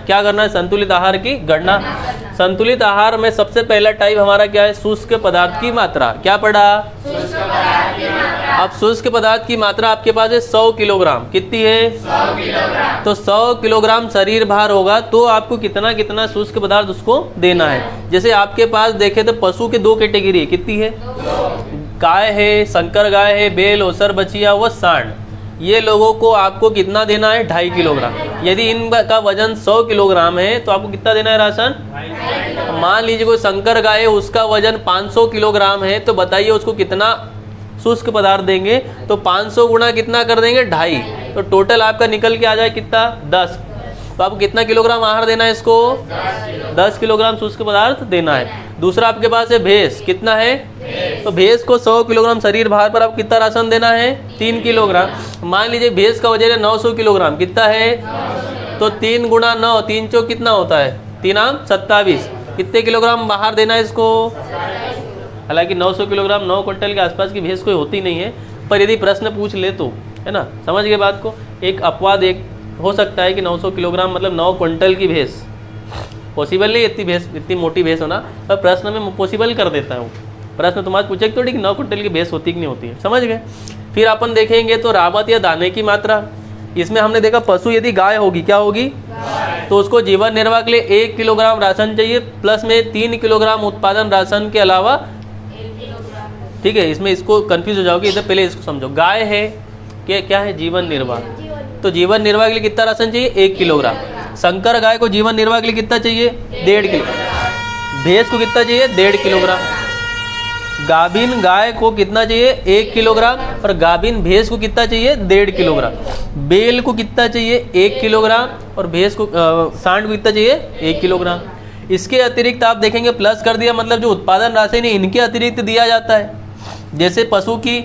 क्या करना है? संतुलित आहार की गणना। संतुलित आहार में सबसे पहला टाइप हमारा क्या है? शुष्क पदार्थ की मात्रा। क्या पढ़ा? अब शुष्क पदार्थ की मात्रा आपके पास है 100 किलोग्राम। कितनी है? 100 किलोग्राम। तो 100 किलोग्राम शरीर भार होगा तो आपको कितना कितना शुष्क पदार्थ उसको देना है। जैसे आपके पास देखे तो पशु के 2 कैटेगरी है। कितनी है? गाय है, संकर गाय है, बेल, ओसर, बछिया व सांड। ये लोगों को आपको कितना देना है? 2.5 किलोग्राम। यदि इनका वजन 100 किलोग्राम है तो आपको कितना देना है राशन? मान लीजिए कोई संकर गाय है, उसका वजन 500 किलोग्राम है, तो बताइए उसको कितना शुष्क पदार्थ देंगे? तो 500 गुणा कितना कर देंगे? 2.5। तो टोटल आपका निकल के आ जाए कितना? 10। तो आपको कितना किलोग्राम आहार देना है इसको? 10 किलोग्राम शुष्क पदार्थ देना है। दूसरा आपके पास है भैंस। कितना है? तो भैंस को 100 किलोग्राम शरीर भार पर आप कितना राशन देना है? 3 किलोग्राम। मान लीजिए भैंस का वजन है 900 किलोग्राम। कितना है? तो 3 गुणा 9, 3 चौक कितना होता है? 3 आम 27। कितने किलोग्राम आहार देना है इसको? हालांकि 900 किलोग्राम 9 क्विंटल के आसपास की भैंस कोई होती नहीं है, पर यदि प्रश्न पूछ ले तो, है ना, समझ गए बात को। एक अपवाद एक हो सकता है कि 900 किलोग्राम मतलब 9 क्विंटल की भैंस। पॉसिबल नहीं इतनी मोटी भैंस होना, पर प्रश्न में पॉसिबल कर देता हूँ। प्रश्न तुम्हारे पूछे तो ठीक 9 क्विंटल की भैंस होती कि नहीं होती है, समझ गए। फिर अपन देखेंगे तो रावत या दाने की मात्रा। इसमें हमने देखा पशु यदि गाय होगी, क्या होगी? तो उसको जीवन निर्वाह के लिए 1 किलोग्राम राशन चाहिए, प्लस में 3 किलोग्राम उत्पादन राशन के अलावा। ठीक है, इसमें इसको कंफ्यूज हो जाओगे, इधर पहले इसको समझो। गाय है क्या है? जीवन निर्वाह। तो जीवन निर्वाह के लिए कितना राशन चाहिए? 1 किलोग्राम। संकर गाय को जीवन निर्वाह के लिए कितना चाहिए? 1.5 किलो। भैंस को कितना चाहिए? 1.5 किलोग्राम। गाभिन गाय को कितना चाहिए? 1 किलोग्राम। और गाभिन भैंस को कितना चाहिए? 1.5 किलोग्राम। बेल को कितना चाहिए? 1 किलोग्राम। और भैंस को सांड को कितना चाहिए? 1 किलोग्राम। इसके अतिरिक्त आप देखेंगे प्लस कर दिया, मतलब जो उत्पादन राशन है इनके अतिरिक्त दिया जाता है। जैसे पशु की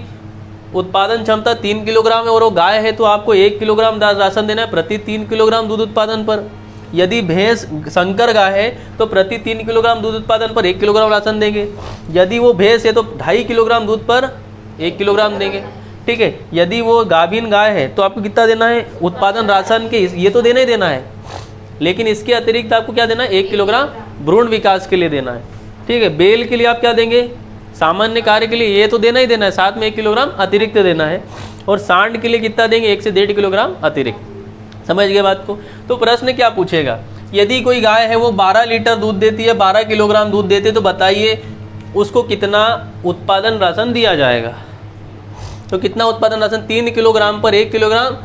उत्पादन क्षमता 3 किलोग्राम है और वो गाय है तो आपको 1 किलोग्राम राशन देना है प्रति 3 किलोग्राम दूध उत्पादन पर। यदि भैंस संकर गाय है तो प्रति 3 किलोग्राम दूध उत्पादन पर 1 किलोग्राम राशन देंगे। यदि वो भैंस है तो 2.5 किलोग्राम दूध पर 1 किलोग्राम देंगे। ठीक है, यदि वो गाभिन गाय है तो आपको कितना देना है? उत्पादन राशन के ये तो देना ही देना है, लेकिन इसके अतिरिक्त आपको क्या देना है? 1 किलोग्राम भ्रूण विकास के लिए देना है। ठीक है, बेल के लिए आप क्या देंगे? सामान्य कार्य के लिए ये तो देना ही देना है, साथ में 1 किलोग्राम अतिरिक्त देना है। और सांड के लिए कितना देंगे? 1 से 1.5 किलोग्राम अतिरिक्त। समझ गए बात को। तो प्रश्न क्या पूछेगा? यदि कोई गाय है वो 12 लीटर दूध देती है, 12 किलोग्राम दूध देती है, तो बताइए उसको कितना उत्पादन राशन दिया जाएगा? तो कितना उत्पादन राशन? 3 किलोग्राम पर 1 किलोग्राम,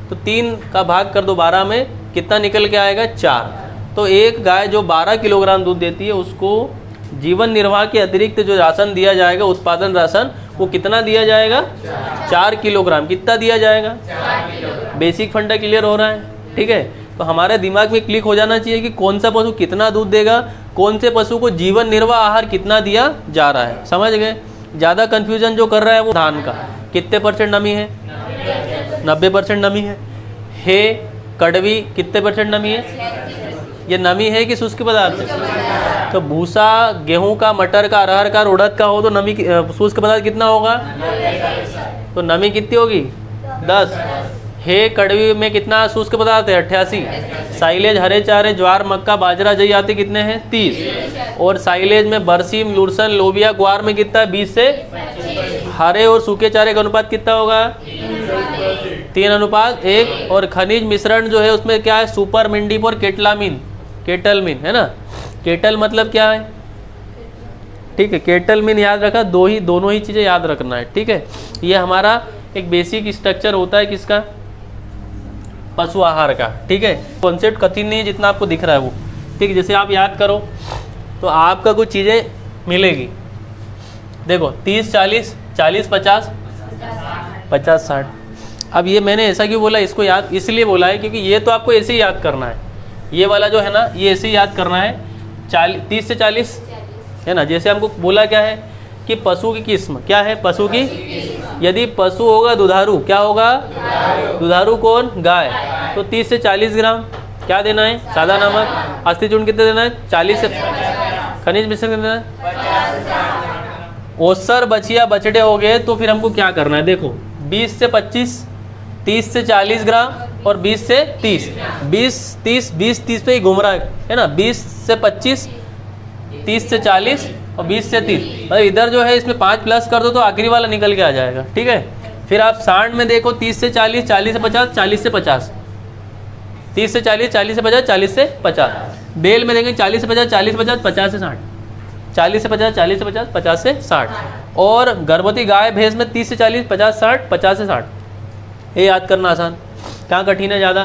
तो 3 का भाग कर दो 12 में, कितना निकल के आएगा? 4। तो एक गाय जो 12 किलोग्राम दूध देती है उसको जीवन निर्वाह के अतिरिक्त जो राशन दिया जाएगा, उत्पादन राशन, वो कितना दिया जाएगा? 4 किलोग्राम। कितना दिया जाएगा? 4 किलोग्राम। बेसिक फंडा क्लियर हो रहा है? ठीक है, तो हमारे दिमाग में क्लिक हो जाना चाहिए कि कौन सा पशु कितना दूध देगा, कौन से पशु को जीवन निर्वाह आहार कितना दिया जा रहा है। समझ गए। ज़्यादा कन्फ्यूजन जो कर रहा है वो धान का कितने % नमी है? 90% नमी है। कड़वी कितने % नमी है? ये नमी है कि शुष्क पदार्थ है? तो भूसा गेहूं का, मटर का, अरहर का, उड़द का हो तो नमी शुष्क पदार्थ कितना होगा? तो नमी कितनी होगी? 10। कड़वी में कितना शुष्क पदार्थ है? 88। साइलेज हरे चारे ज्वार मक्का बाजरा जई आते कितने हैं? 30। और साइलेज में बरसीम लुरसन लोबिया ग्वार में कितना है? 20 से 25। हरे और सूखे चारे का अनुपात कितना होगा? 3:1। और खनिज मिश्रण जो है उसमें क्या है? सुपर मिंडीप और केटलमिन, है ना। केटल मतलब क्या है? ठीक है, केटलमिन याद रखा, दोनों ही चीज़ें याद रखना है। ठीक है, ये हमारा एक बेसिक स्ट्रक्चर होता है किसका? पशु आहार का। ठीक है, कॉन्सेप्ट कठिन नहीं है जितना आपको दिख रहा है वो। ठीक है, जैसे आप याद करो तो आपका कुछ चीज़ें मिलेगी। देखो 30 40 40 50 50 60। अब ये मैंने ऐसा क्यों बोला? इसको याद इसलिए बोला है क्योंकि ये तो आपको ऐसे ही याद करना है। ये वाला जो है ना, ये ऐसे ही याद करना है। 30 से 40 है ना। जैसे हमको बोला क्या है कि पशु की किस्म क्या है? पशु की, यदि पशु होगा दुधारू, क्या होगा? दुधारू कौन? गाय। तो 30 से 40 ग्राम क्या देना है? सादा नमक। अस्थि चूर्ण कितना देना है? 40 से। खनिज मिश्रण कितना है? ओसर बछिया बछड़े हो गए तो फिर हमको क्या करना है? देखो 20 से 25, 30 से 40 ग्राम और 20 से 30, 20 30 20 30 पे ही घूम रहा है ना, 20 से 25, 30 से 40 और 20 से 30, मतलब इधर जो है इसमें 5 प्लस कर दो तो आखिरी वाला निकल के आ जाएगा। ठीक है, फिर आप 60 में देखो 30 से 40, 40 से 50, 40 से 50, 30 से 40, 40 से 50, 40 से 50। बेल में देखेंगे 40 से 50, 40 से 50, 50 से 60, 40 से 50, 40 से 50, 50 से 60। और गर्भवती गाय भैंस में 30 से 40, 50 60, 50 से 60। ये याद करना आसान, कहाँ कठिन है ज़्यादा।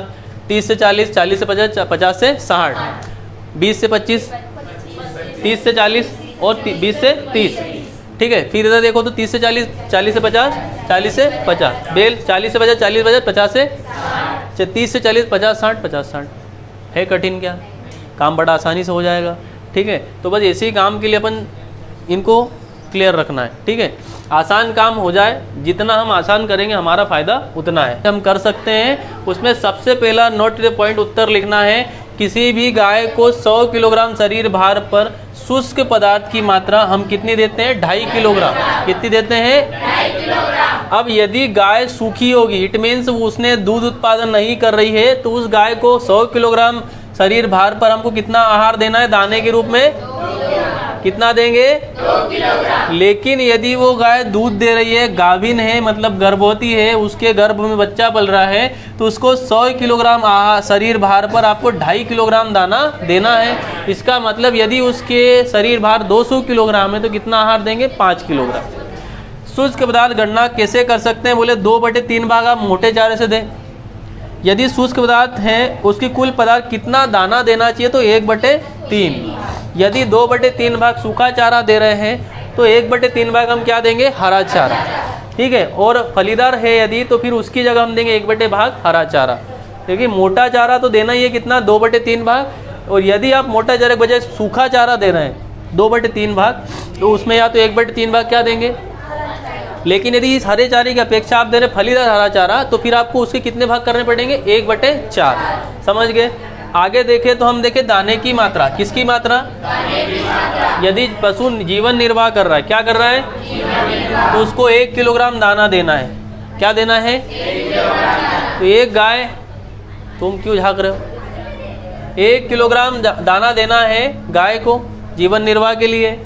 30 से 40, 40 से 50, 50 से 60, 20 से 25, 30 से 40 और 20 से 30। ठीक है, फिर इधर देखो तो 30 से 40, 40 से 50, 40 से 50। बेल 40 से 50, 40 से 50, 50 से 30 से 40, 50 60, 50 60। है कठिन क्या, काम बड़ा आसानी से हो जाएगा। ठीक है, तो बस ऐसे ही काम के लिए अपन इनको क्लियर रखना है। ठीक है, आसान काम हो जाए, जितना हम आसान करेंगे हमारा फ़ायदा उतना है। हम कर सकते हैं, उसमें सबसे पहला नोट टू द पॉइंट उत्तर लिखना है। किसी भी गाय को 100 किलोग्राम शरीर भार पर शुष्क पदार्थ की मात्रा हम कितनी देते हैं, 2.5 किलोग्राम। कितनी देते हैं, 2.5 किलोग्राम। अब यदि गाय सूखी होगी, इट मीन्स उसने दूध उत्पादन नहीं कर रही है, तो उस गाय को 100 किलोग्राम शरीर भार पर हमको कितना आहार देना है, दाने के रूप में कितना देंगे, 2 किलोग्राम। लेकिन यदि वो गाय दूध दे रही है, गाभिन है, मतलब गर्भवती है, उसके गर्भ में बच्चा पल रहा है, तो उसको 100 किलोग्राम शरीर भार पर आपको 2.5 किलोग्राम दाना देना है। इसका मतलब यदि उसके शरीर भार 200 किलोग्राम है तो कितना आहार देंगे, 5 किलोग्राम। शुष्क पदार्थ गणना कैसे कर सकते हैं, बोले 2/3 भाग आप मोटे चारे से दें। यदि शुष्क पदार्थ है उसकी कुल पदार्थ कितना दाना देना चाहिए, तो 1/3। यदि 2/3 भाग सूखा चारा दे रहे हैं तो 1/3 भाग हम क्या देंगे, हरा चारा। ठीक है, और फलीदार है यदि, तो फिर उसकी जगह हम देंगे 1/2 भाग हरा चारा, क्योंकि मोटा चारा तो देना ही है कितना, 2/3 भाग। और यदि आप मोटा चारे के बजाय सूखा चारा दे रहे हैं 2/3 भाग, तो उसमें या तो 1/3 भाग क्या देंगे। लेकिन यदि इस हरे चारे की अपेक्षा आप दे रहे फलीदार हरा चारा, तो फिर आपको उसके कितने भाग करने पड़ेंगे, 1/4। समझ गए। आगे देखें तो हम देखें दाने की मात्रा, किसकी मात्रा, दाने की मात्रा। यदि पशु जीवन निर्वाह कर रहा है, क्या कर रहा है, तो उसको 1 किलोग्राम दाना देना है। क्या देना है, 1 किलोग्राम। तो एक गाय, तुम क्यों झाँक रहे हो, 1 किलोग्राम दाना देना है गाय को जीवन निर्वाह के लिए।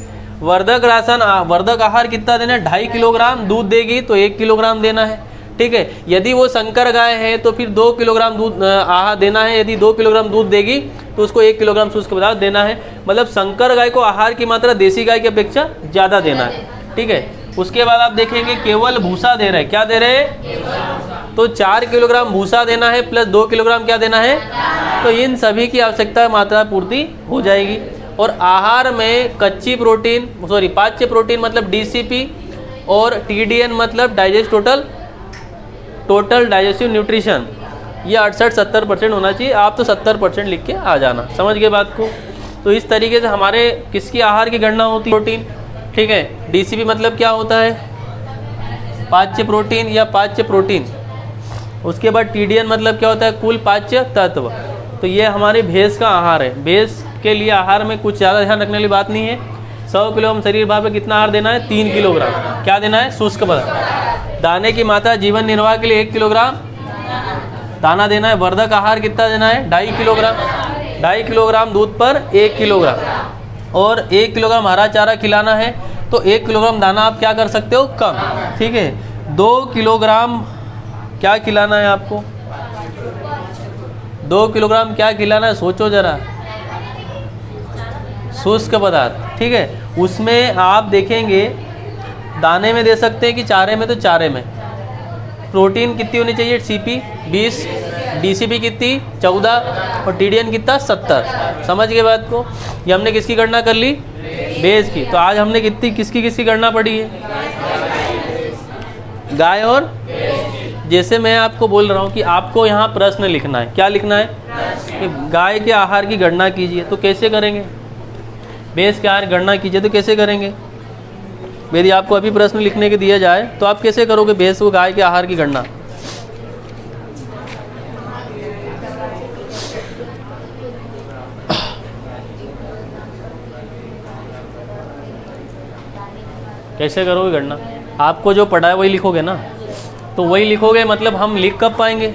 वर्धक राशन, वर्धक आहार कितना देना है, 2.5 किलोग्राम। दूध देगी तो 1 किलोग्राम देना है। ठीक है, यदि वो संकर गाय है तो फिर 2 किलोग्राम दूध आहार देना है। यदि 2 किलोग्राम दूध देगी तो उसको 1 किलोग्राम शुष्क पदार्थ देना है। मतलब संकर गाय को आहार की मात्रा देसी गाय की अपेक्षा ज़्यादा देना है। ठीक है, उसके बाद आप देखेंगे केवल भूसा दे रहे हैं, क्या दे रहे हैं, तो 4 किलोग्राम भूसा देना है प्लस 2 किलोग्राम क्या देना है, तो इन सभी की आवश्यकता मात्रा पूर्ति हो जाएगी। और आहार में कच्ची प्रोटीन, पाच्य प्रोटीन मतलब DCP और TDN मतलब टोटल डाइजेस्टिव न्यूट्रिशन, ये 68-70% होना चाहिए। आप तो 70% लिख के आ जाना, समझ गए बात को। तो इस तरीके से हमारे किसकी आहार की गणना होती है, प्रोटीन। ठीक है, DCP मतलब क्या होता है, पाच्य प्रोटीन या पाच्य प्रोटीन। उसके बाद TDN मतलब क्या होता है, कुल पाच्य तत्व। तो ये हमारे भैंस का आहार है। भैंस के लिए आहार में कुछ ज़्यादा ध्यान रखने वाली बात नहीं है। 100 किलोग्राम शरीर भार पे कितना आहार देना है, 3 किलोग्राम। क्या देना है, शुष्क पदार्थ। दाने की मात्रा जीवन निर्वाह के लिए 1 किलोग्राम दाना देना है। वर्धक आहार कितना देना है, 2.5 किलोग्राम। 2.5 किलोग्राम दूध पर 1 किलोग्राम और 1 किलोग्राम हरा चारा खिलाना है। तो 1 किलोग्राम दाना आप क्या कर सकते हो, कम। ठीक है, 2 किलोग्राम क्या खिलाना है आपको, 2 किलोग्राम क्या खिलाना है, सोचो जरा, शुष्क पदार्थ। ठीक है, उसमें आप देखेंगे दाने में दे सकते हैं कि चारे में, तो चारे में प्रोटीन कितनी होनी चाहिए, CP 20, DCP कितनी 14 और TDN कितना 70। समझ गए बात को। ये हमने किसकी गणना कर ली, भैंस की। तो आज हमने किसकी गणना पड़ी है, गाय और। जैसे मैं आपको बोल रहा हूँ कि आपको यहाँ प्रश्न लिखना है, क्या लिखना है, कि गाय के आहार की गणना कीजिए। तो कैसे करेंगे, भैंस के आहार गणना कीजिए तो कैसे करेंगे। यदि आपको अभी प्रश्न लिखने के दिया जाए तो आप कैसे करोगे भैंस को गाय के आहार की गणना। कैसे करोगे गणना, आपको जो पढ़ा है वही लिखोगे ना, तो वही लिखोगे, मतलब हम लिख कब पाएंगे।